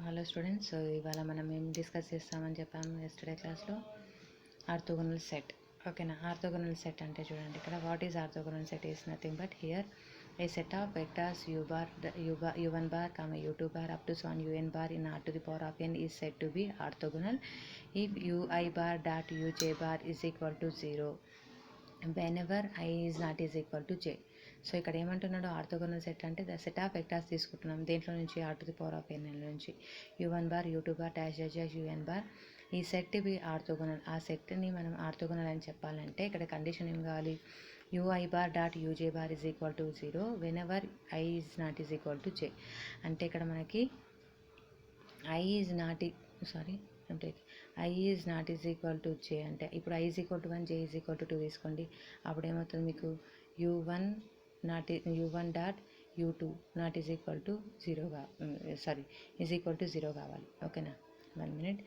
Hello students, ఇవాళ మనం ఏం డిస్కస్ చేస్తామని చెప్పాము ఎస్టర్డే క్లాస్లో ఆర్థోగోనల్ సెట్. ఓకేనా. ఆర్థోగోనల్ సెట్ అంటే చూడండి ఇక్కడ what is orthogonal set is nothing but here A set of vectors u1 bar comma u2 bar up to so on un bar in r to the power of n is said to be orthogonal if ui bar dot uj bar is equal to 0 whenever I is not is equal to j. So ఇక్కడ ఏమంటున్నాడు, orthogonal set అంటే the set of vectors తీసుకుంటున్నాం దేంట్లో నుంచి, R to the power of N నుంచి u1 bar u2 bar dash dash un bar. ఈ set be orthogonal. ఆ సెట్ని మనం ఆర్థోగోనల్ అని చెప్పాలంటే ఇక్కడ కండిషన్ ఏం కావాలి, ui bar dot uj bar is equal to 0 when ever I is not is equal to j. అంటే ఇక్కడ మనకి I is not I is not is equal to జే అంటే ఇప్పుడు I is equal to 1 J is equal to 2 తీసుకోండి. అప్పుడు ఏమవుతుంది మీకు u1 dot u2 not is equal to 0 is equal to 0 కావాలి. ఓకేనా. 1 minute.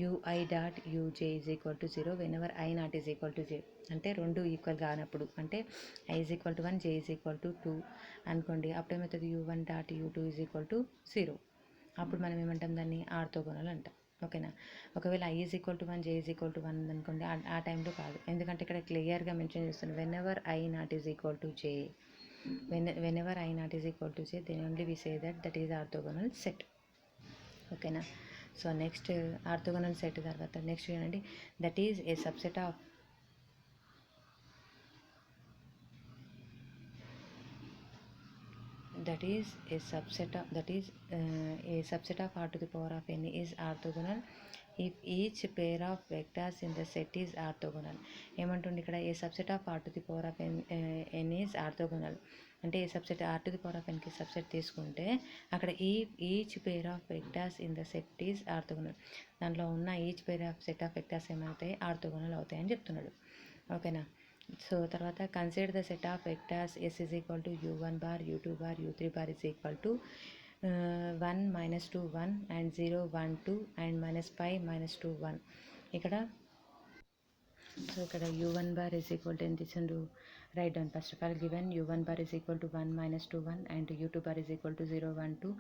ui dot uj is equal to 0 when ever I not is equal to జే. అంటే రెండు equal కానప్పుడు, అంటే I is equal to 1 J is equal to 2 అనుకోండి. అప్పుడు ఏమవుతుంది, u1 dot u2 is equal to 0. అప్పుడు మనం ఏమంటాం, దాన్ని ఆర్థోగోనల్ అంటాం. ఓకేనా. ఒకవేళ I is equal to 1 J is equal to 1 అనుకోండి, ఆ టైంలో కాదు. ఎందుకంటే ఇక్కడ క్లియర్గా మెన్షన్ చేస్తుంది whenever I not is equal to J. Whenever I not is equal to J then only we say that is orthogonal set. ఓకేనా. So next orthogonal set తర్వాత నెక్స్ట్ చూడండి, that is a subset of a subset of r to the power of n is orthogonal if each pair of vectors in the set is orthogonal. ఏమంటుంది ఇక్కడ, a subset of r to the power of n is orthogonal అంటే ఏ subset r to the power of nకి subset తీసుకుంటే అక్కడ each pair of vectors in the set is orthogonal. దాంట్లో ఉన్న each pair of set of vectors ఏమవుతాయి, orthogonal అవుతాయి అని చెప్తున్నాడు. ఓకేనా. సో తర్వాత consider the set of vectors S is equal to u1 bar u2 bar u3 bar is equal to 1 -2 1 and 0 1 2 and -5 -2 1. ఇక్కడ u1 bar is equal to ఎంత ఇచ్చిండు, right down. First of all given u1 bar is equal to 1 -2 1 and u2 bar is equal to 0 1 2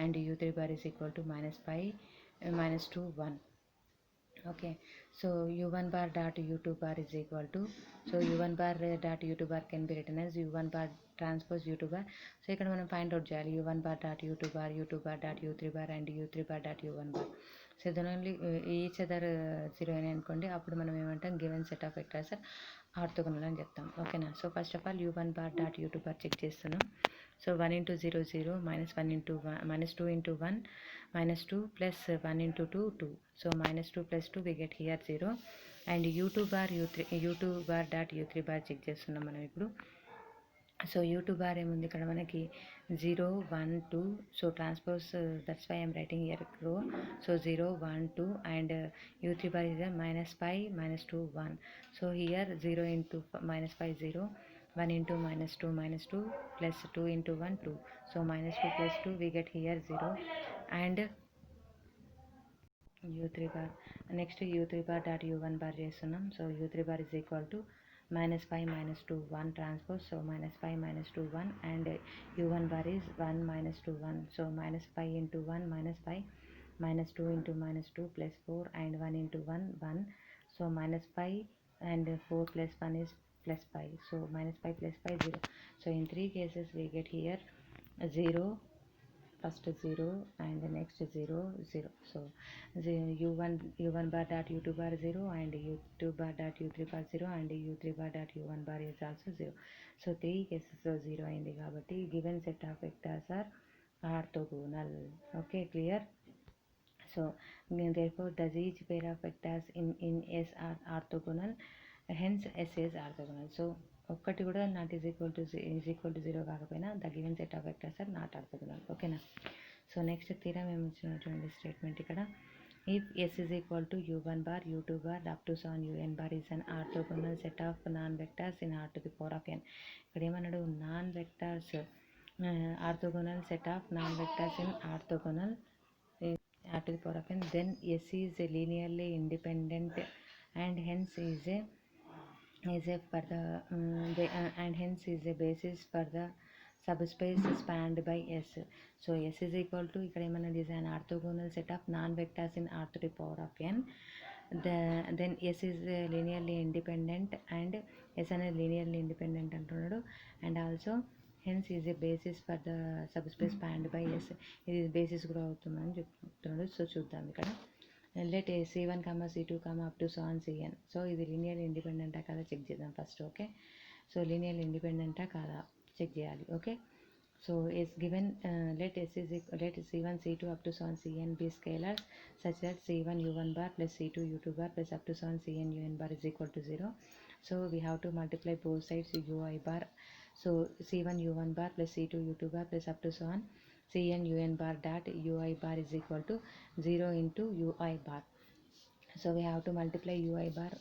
and u3 bar is equal to -5 -2 1. Okay. So u1 bar dot u2 bar is equal to, so u1 bar dot u2 bar can be written as u1 bar transpose u2 bar. So ఇక్కడ మనం find out చేయాలి u1 bar dot u2 bar dot u3 bar and u3 bar dot u1 bar. So then only each other 0 అని అనుకోండి, అప్పుడు మనం ఏమంటాం, given set of vectors orthogonal అని చెప్తాం. ఓకేనా. So first of all u1 bar dot u2 bar check చేస్తున్నాం. సో 1 into 0 0 -1 into 1 -2 into 1 -2 plus 1 into 2 2. So -2 plus 2 we get here 0 and u2 bar dot u3 bar check చేస్తున్నాం మనం ఇప్పుడు. So u2 bar ఏముంది ఇక్కడ మనకి 0 1 2. So transpose, that's why I'm writing here row. So 0 1 2 and u3 bar is -5 -2 1. So here 0 into -5 0, 1 into -2 plus 2 into 1 2. So -2 plus 2 we get here 0 and u3 bar. Next u3 bar dot u1 bar చేస్తున్నాం. So u3 bar is equal to -5 -2 1 transpose. So -5 -2 1 and u1 bar is 1 -2 1. So -5 into 1 -5 -2 into -2 plus 4 and 1 into 1 1. So -5 and 4 plus 1 is plus 5. So -5 plus 5 0. So in 3 cases we get here 0, first 0 and the next 0 0. So u1 bar dot u2 bar 0 and u2 bar dot u3 bar 0 and u3 bar dot u1 bar is also 0. So 3 cases లో 0 అయింది కాబట్టి given set of vectors are orthogonal. Okay, clear. So therefore does each pair of vectors in S are orthogonal, hence S is orthogonal. So ఒక్కటి కూడా not is equal to 0 కాకపోయినా the given set of vectors are not orthogonal. ఓకేనా. So next theorem ఏమి ఇచ్చినటువంటి statement ఇక్కడ, if S is equal to u1 bar u2 bar up to so on un bar is an orthogonal set of non vectors in r to the power of n. ఇక్కడ ఏమన్నాడు, non vectors orthogonal set of non vectors in orthogonal r to the power of n, then S is linearly independent and hence is a basis for the subspace spanned by S. So S is equal to ఇక్కడ ఏమన్నా design orthogonal set of non vectors in R to the power of n. Then S is linearly independent and S అనేది linearly independent అంటున్నాడు. And also hence is a basis for the subspace spanned by S. ఇది basis కూడా అవుతుందని చెప్తున్నాడు. So చూద్దాం ఇక్కడ. Let C1, C2, up to so on Cn. So ఇది linear ఇండిపెండెంటా కాదా చెక్ చేద్దాం ఫస్ట్. ఓకే, సో లీనియర్ ఇండిపెండెంటా కాదా చెక్ చేయాలి. Okay, so is given let C1 C2 up to so on Cn be scalars such that C1 U1 bar plus C2 U2 bar plus up to so on Cn Un bar is equal to 0. So we have to multiply both sides Ui bar. So C1 U1 bar plus C2 U2 bar plus up to so on Cn Un bar dot Ui bar is equal to 0 into Ui bar. So we have to multiply Ui bar.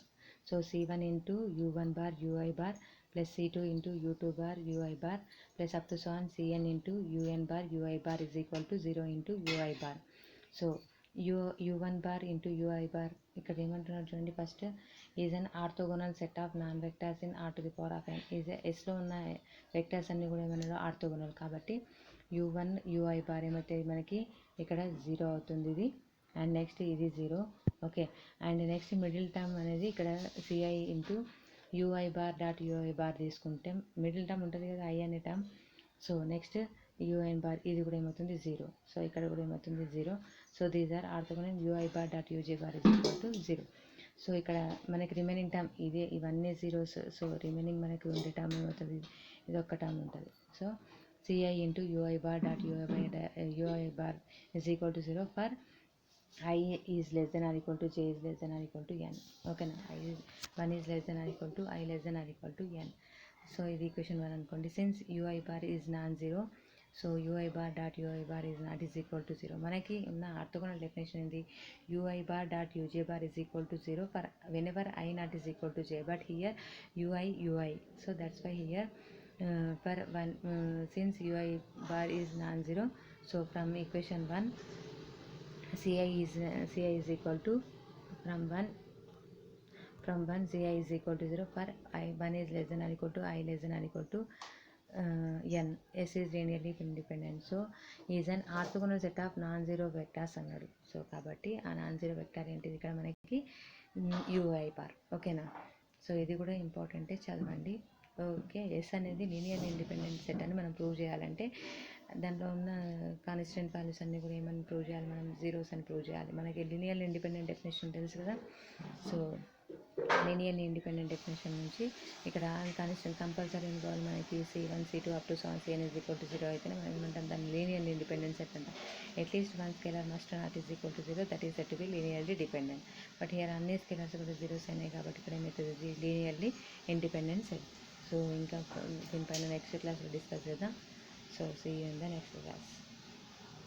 So C1 into U1 bar Ui bar plus C2 into U2 bar Ui bar plus up to so on Cn into Un bar Ui bar is equal to 0 into Ui bar. So U1 bar into Ui bar ఇక్కడ ఏమంటున్నారు చూడండి. First is an orthogonal set of non vectors in R to the power of n. Is ఎస్లో ఉన్న vectors అన్నీ కూడా ఏమన్నారు orthogonal కాబట్టి U1 Ui bar ఏమైతే మనకి ఇక్కడ 0 అవుతుంది ఇది. అండ్ నెక్స్ట్ ఇది 0. Okay, and next middle term అనేది ఇక్కడ Ci into Ui bar dot Ui bar తీసుకుంటే మిడిల్ టర్మ్ ఉంటుంది కదా I అనే term. So next Un bar ఇది కూడా ఏమవుతుంది 0. సో ఇక్కడ కూడా ఏమవుతుంది 0. So these are orthogonal Ui bar dot Uj bar is equal to 0. So ఇక్కడ మనకి రిమైనింగ్ టర్మ్ ఇవన్నీ జీరోస్. సో రిమైనింగ్ మనకి ఉండే టర్మ్ ఏమవుతుంది, ఇది ఒక్క టర్మ్ ఉంటుంది. So Ci into Ui bar dot Ui bar is equal to 0 for I is less than or equal to j is less than or equal to n. Okay na, one is less than or equal to I less than or equal to n. So ఇది equation 1 అనుకోండి. Since Ui bar is non-zero, so Ui bar dot Ui bar is not is equal to 0. మనకి ఉన్న orthogonal definition ఏంది, Ui bar dot Uj bar is equal to 0 for whenever I not is equal to j, but here Ui. So that's why here for one since Ui bar is non-zero, so from equation 1 Ci is equal to from 1 Ci is equal to 0 for I1 is less than or equal to I less than or equal to n. S is linearly independent. So is an orthogonal set of non-zero vectors అన్నాడు. So కాబట్టి ఆ non-zero vector ఏంటిది ఇక్కడ మనకి Ui bar. ఓకేనా, so ఇది కూడా ఇంపార్టెంటే, చదవండి. ఓకే, ఎస్ అనేది లీనియర్ ఇండిపెండెంట్ సెట్ అని మనం ప్రూవ్ చేయాలంటే దాంట్లో ఉన్న కాన్స్టెంట్ వాల్యూస్ అన్నీ కూడా ఏమని ప్రూవ్ చేయాలి, మనం జీరోస్ అని ప్రూవ్ చేయాలి. మనకి లీనియర్ ఇండిపెండెంట్ డెఫినేషన్ తెలుసు కదా. సో లీనియర్ ఇండిపెండెంట్ డెఫినేషన్ నుంచి ఇక్కడ కాన్స్టెంట్ కంపల్సరీ ఇన్వాల్వ్ మనకి C1 C2 up to so Cn is equal to 0 అయితేనే మనం ఏమంటాం దాన్ని లీనియర్ ఇండిపెండెంట్ సెట్ అంటాం. At least one scalar must not is equal to 0, that is set to be linearly dependent. But here అన్ని scalers కూడా zeros అయినాయి కాబట్టి ఇక్కడ ఏమవుతుంది లీనియర్లీ ఇండిపెండెంట్ సెట్. సో ఇంకా దీనిపైన నెక్స్ట్ క్లాస్లో డిస్కస్ చేద్దాం. So see you in the next class.